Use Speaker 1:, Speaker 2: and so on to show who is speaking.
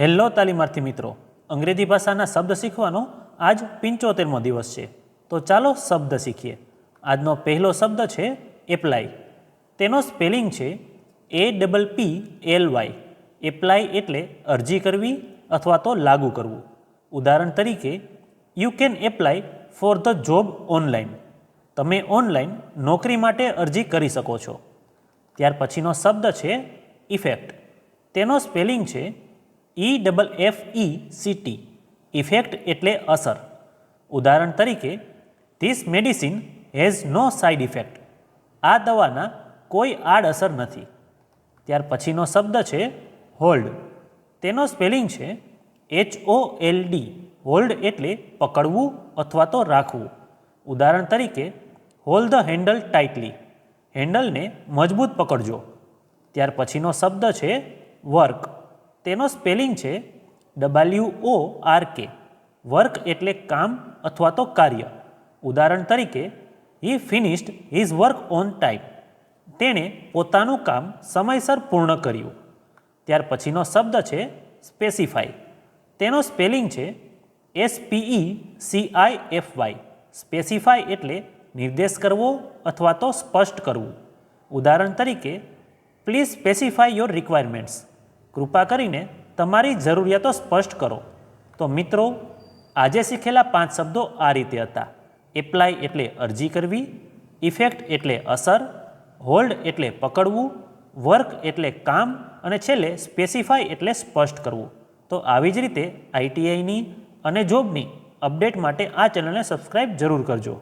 Speaker 1: Hello તાલીમાર્થી મિત્રો, અંગ્રેજી ભાષાના શબ્દ શીખવાનો આજ 75મો દિવસ છે. તો ચાલો શબ્દ શીખીએ. આજનો પહેલો શબ્દ છે એપ્લાય. તેનો સ્પેલિંગ છે APPLY. એપ્લાય એટલે અરજી કરવી અથવા તો લાગુ કરવું. ઉદાહરણ તરીકે, you can apply for the job online. તમે ઓનલાઈન નોકરી માટે અરજી કરી શકો છો. ત્યાર પછીનો શબ્દ છે ઇફેક્ટ. તેનો સ્પેલિંગ છે EFFECT. ઇફેક્ટ એટલે અસર. ઉદાહરણ તરીકે, this medicine has no side effect. આ દવાના કોઈ આડઅસર નથી. ત્યાર પછીનો શબ્દ છે હોલ્ડ. તેનો સ્પેલિંગ છે HOLD. હોલ્ડ એટલે પકડવું અથવા તો રાખવું. ઉદાહરણ તરીકે, હોલ્ડ ધ હેન્ડલ ટાઇટલી. હેન્ડલને મજબૂત પકડજો. ત્યાર પછીનો શબ્દ છે વર્ક. તેનો સ્પેલિંગ છે WORK. વર્ક એટલે કામ અથવા તો કાર્ય. ઉદાહરણ તરીકે, he finished his work on time. તેણે પોતાનું કામ સમયસર પૂર્ણ કર્યું. ત્યાર પછીનો શબ્દ છે સ્પેસિફાય. તેનો સ્પેલિંગ છે SPECIFY. સ્પેસિફાય એટલે નિર્દેશ કરવો અથવા તો સ્પષ્ટ કરવું. ઉદાહરણ તરીકે, પ્લીઝ સ્પેસિફાય યોર રિક્વાયરમેન્ટ્સ. કૃપા કરીને તમારી જરૂરિયાતો સ્પષ્ટ કરો. તો મિત્રો, આજે શીખેલા 5 શબ્દો આ રીતે હતા. એપ્લાય એટલે અરજી કરવી, ઇફેક્ટ એટલે અસર, હોલ્ડ એટલે પકડવું, વર્ક એટલે કામ અને છેલ્લે સ્પેસિફાય એટલે સ્પષ્ટ કરવું. તો આવી જ રીતે ITIની અને જોબની અપડેટ માટે આ ચેનલને સબસ્ક્રાઈબ જરૂર કરજો.